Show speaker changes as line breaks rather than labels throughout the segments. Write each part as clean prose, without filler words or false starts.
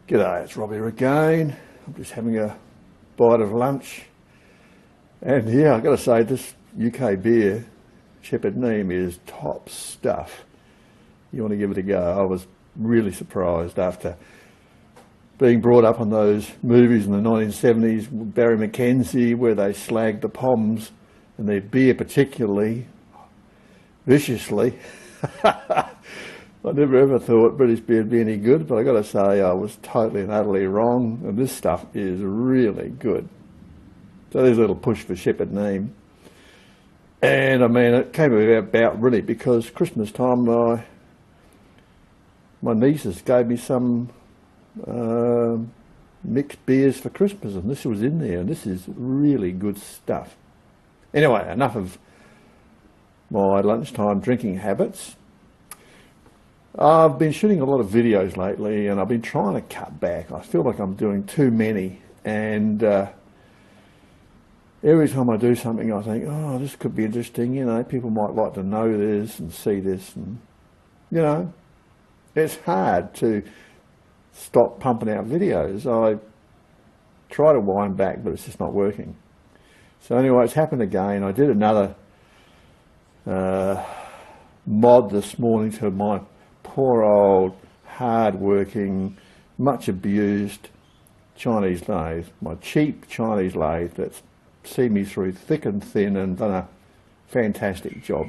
G'day, it's Rob here again. I'm just having a bite of lunch. And yeah, I've got to say, this UK beer, Shepherd Neame, is top stuff. You want to give it a go. I was really surprised after being brought up on those movies in the 1970s, Barry McKenzie, where they slagged the Poms and their beer particularly viciously. I never ever thought British beer would be any good, but I got to say I was totally and utterly wrong, and this stuff is really good. So there's a little push for Shepherd Neame. And I mean, it came about really because Christmas time my nieces gave me some mixed beers for Christmas, and this was in there, and this is really good stuff. Anyway, enough of my lunchtime drinking habits. I've been shooting a lot of videos lately, and I've been trying to cut back. I feel like I'm doing too many, and every time I do something I think, oh, this could be interesting, you know, people might like to know this and see this, and you know, it's hard to stop pumping out videos. I try to wind back, but it's just not working. So anyway, it's happened again. I did another mod this morning to my poor old, hard-working, much abused Chinese lathe, my cheap Chinese lathe that's seen me through thick and thin and done a fantastic job.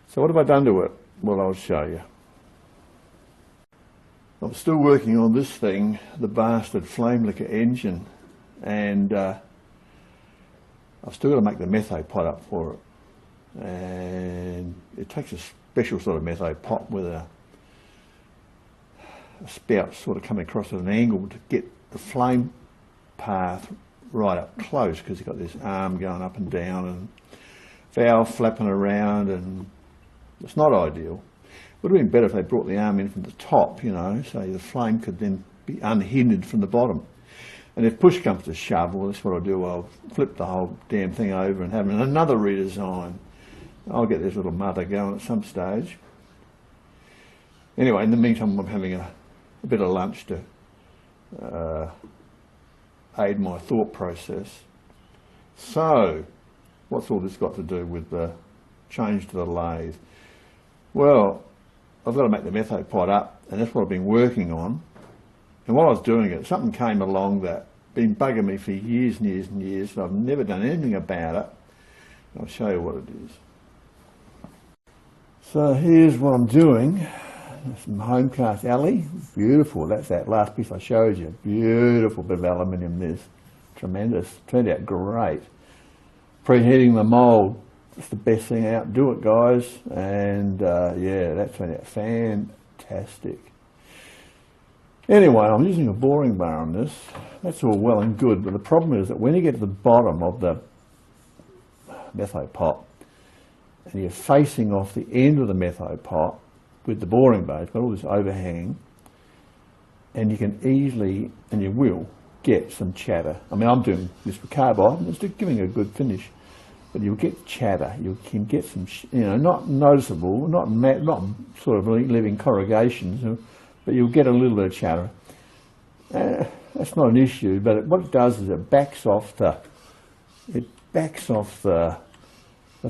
So what have I done to it? Well, I'll show you. I'm still working on this thing, the bastard flame liquor engine, and I've still got to make the method pot up for it. And it takes a special sort of method pot with a spout sort of coming across at an angle to get the flame path right up close, because you've got this arm going up and down and valve flapping around, and it's not ideal. It would have been better if they brought the arm in from the top, you know, so the flame could then be unhindered from the bottom. And if push comes to shove, well, that's what I'll do. I'll flip the whole damn thing over and have another redesign. I'll get this little mother going at some stage. Anyway, in the meantime, I'm having a bit of lunch to aid my thought process. So, what's all this got to do with the change to the lathe? Well, I've got to make the method pot up, and that's what I've been working on. And while I was doing it, something came along that been bugging me for years and years and years, and I've never done anything about it. I'll show you what it is. So here's what I'm doing. Some home cast alley, beautiful. That's that last piece I showed you. Beautiful bit of aluminium. This tremendous. Turned out great. Preheating the mould. It's the best thing out. Do it, guys. And yeah, that turned out fantastic. Anyway, I'm using a boring bar on this. That's all well and good, but the problem is that when you get to the bottom of the method pot and you're facing off the end of the method pot with the boring bar, it's got all this overhang, and you can easily, and you will, get some chatter. I mean, I'm doing this with carbide, and it's giving a good finish, but you'll get chatter. You can get some, you know, not noticeable, not sort of living corrugations, but you'll get a little bit of chatter. That's not an issue, but what it does is it backs off the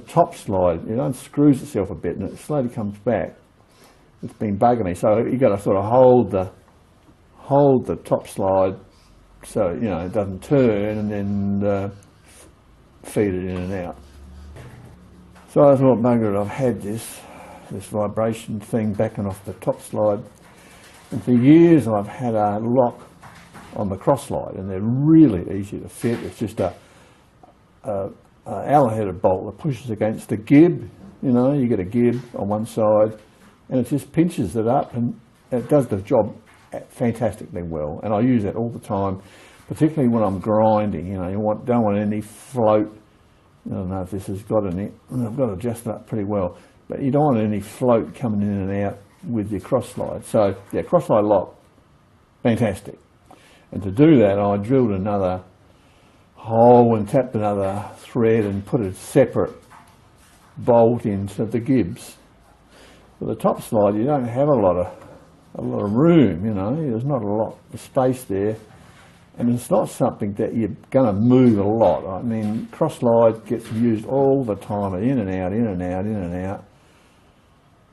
top slide. It unscrews itself a bit and it slowly comes back. It's been bugging me, so you've got to sort of hold the top slide so you know it doesn't turn, and then feed it in and out. So I thought, bugger it, I've had this vibration thing backing off the top slide, and for years I've had a lock on the cross slide, and they're really easy to fit. It's just a alligator bolt that pushes against the gib. You know, you get a gib on one side, and it just pinches it up, and it does the job fantastically well. And I use that all the time, particularly when I'm grinding. You know, don't want any float. I don't know if this has got any. I've got to adjust that pretty well, but you don't want any float coming in and out with your cross slide. So yeah, cross slide lock, fantastic. And to do that, I drilled another hole and tapped another thread and put a separate bolt into the gibs. For the top slide, you don't have a lot a lot of room, you know, there's not a lot of space there. And it's not something that you're going to move a lot. I mean, cross lathe gets used all the time, in and out, in and out, in and out.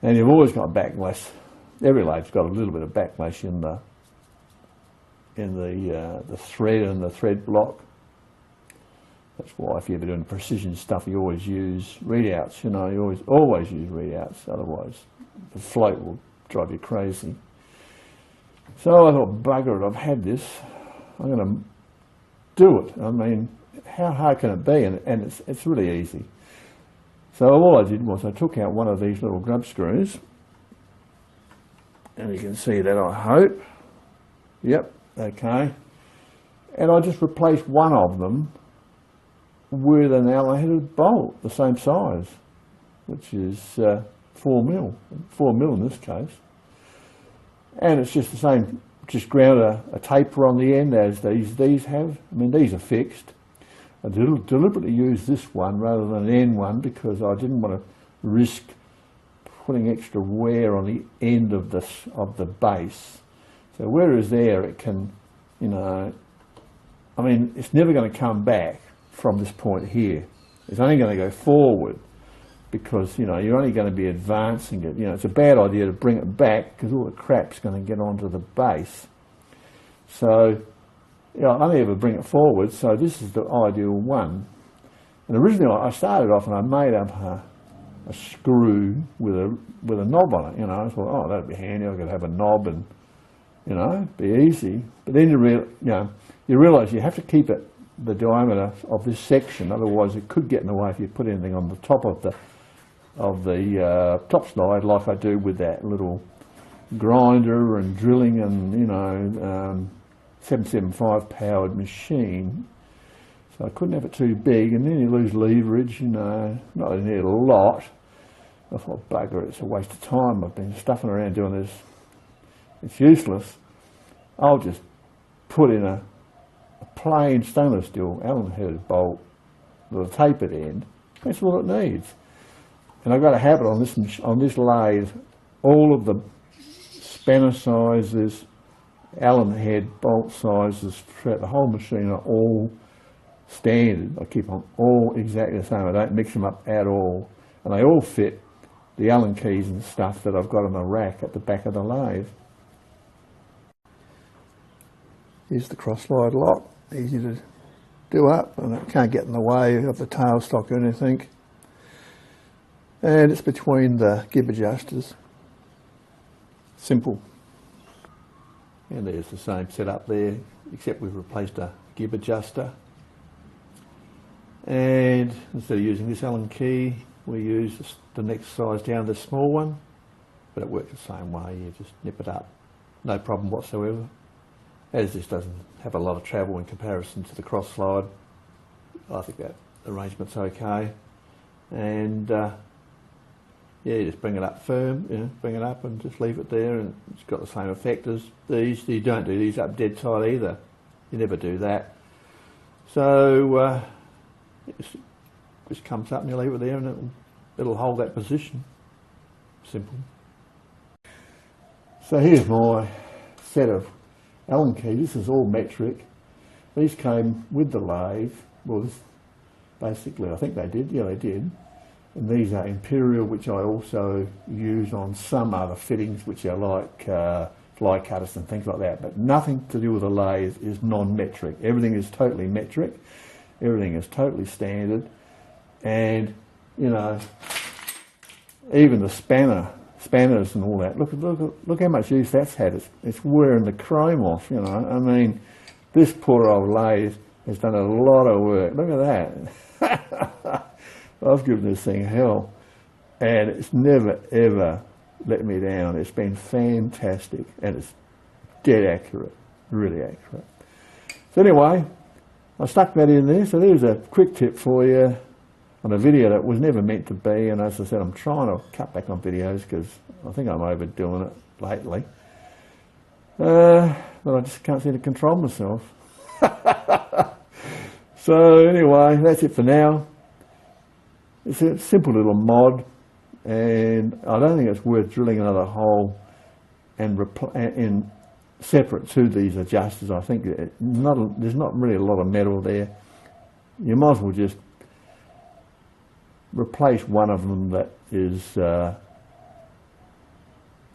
And you've always got backlash. Every lathe's got a little bit of backlash in the thread and the thread block. That's why if you're ever doing precision stuff, you always use readouts. You know, you always use readouts. Otherwise, the float will drive you crazy. So I thought, bugger it, I've had this. I'm going to do it. I mean, how hard can it be? And it's really easy. So all I did was I took out one of these little grub screws. And you can see that, I hope. Yep, okay. And I just replaced one of them with an Allen-headed bolt, the same size, which is 4mm in this case. And it's just the same, just ground a taper on the end as these have. I mean, these are fixed. I deliberately used this one rather than an end one because I didn't want to risk putting extra wear on the end of the base. So whereas there it can, you know, I mean, it's never going to come back from this point here. It's only going to go forward because, you know, you're only going to be advancing it. You know, it's a bad idea to bring it back because all the crap's going to get onto the base. So, you know, I only ever bring it forward, so this is the ideal one. And originally I started off and I made up a screw with a knob on it. You know, I thought, oh, that'd be handy. I could have a knob and, you know, be easy. But then you realise you have to keep it the diameter of this section, otherwise it could get in the way if you put anything on the top of the top slide, like I do with that little grinder and drilling and, you know, 775 powered machine. So I couldn't have it too big, and then you lose leverage, you know. Not that you need a lot. I thought, bugger it, it's a waste of time. I've been stuffing around doing this. It's useless. I'll just put in a plain stainless steel Allen-headed bolt with a tapered end. That's all it needs. And I've got a habit on this lathe, all of the spanner sizes, Allen head bolt sizes throughout the whole machine are all standard. I keep them all exactly the same. I don't mix them up at all. And they all fit the Allen keys and stuff that I've got on the rack at the back of the lathe. Here's the cross slide lock. Easy to do up, and it can't get in the way of the tailstock or anything. And it's between the gib adjusters. Simple. And there's the same setup there, except we've replaced a gib adjuster. And instead of using this Allen key, we use the next size down, the small one, but it works the same way. You just nip it up, no problem whatsoever. As this doesn't have a lot of travel in comparison to the cross slide, I think that arrangement's okay. And yeah, you just bring it up firm, you know, bring it up and just leave it there, and it's got the same effect as these. You don't do these up dead tight either. You never do that. So it just comes up and you leave it there, and it'll hold that position. Simple. So here's my set of Allen keys. This is all metric. These came with the lathe. Well, this, basically, I think they did. Yeah, they did. And these are imperial, which I also use on some other fittings, which are like fly cutters and things like that. But nothing to do with the lathe is non-metric. Everything is totally metric. Everything is totally standard. And, you know, even the spanners and all that. Look how much use that's had. It's wearing the chrome off, you know. I mean, this poor old lathe has done a lot of work. Look at that. I've given this thing hell, and it's never ever let me down. It's been fantastic, and it's dead accurate, really accurate. So anyway, I stuck that in there. So there's a quick tip for you on a video that was never meant to be, and as I said, I'm trying to cut back on videos because I think I'm overdoing it lately. But I just can't seem to control myself. So anyway, that's it for now. It's a simple little mod, and I don't think it's worth drilling another hole and separate to these adjusters. I think there's not really a lot of metal there. You might as well just replace one of them that is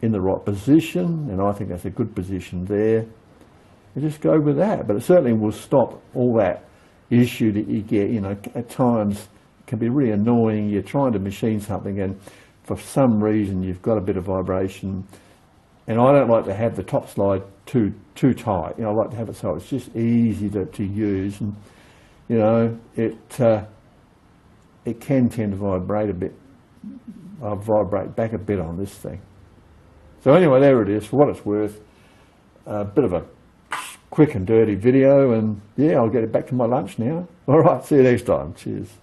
in the right position, and I think that's a good position there. And just go with that, but it certainly will stop all that issue that you get. You know, at times it can be really annoying. You're trying to machine something and for some reason you've got a bit of vibration, and I don't like to have the top slide too tight. You know, I like to have it so it's just easy to use, and you know, it can tend to vibrate a bit. I'll vibrate back a bit on this thing. So anyway, there it is, for what it's worth. A bit of a quick and dirty video, and yeah, I'll get it back to my lunch now. All right, see you next time. Cheers.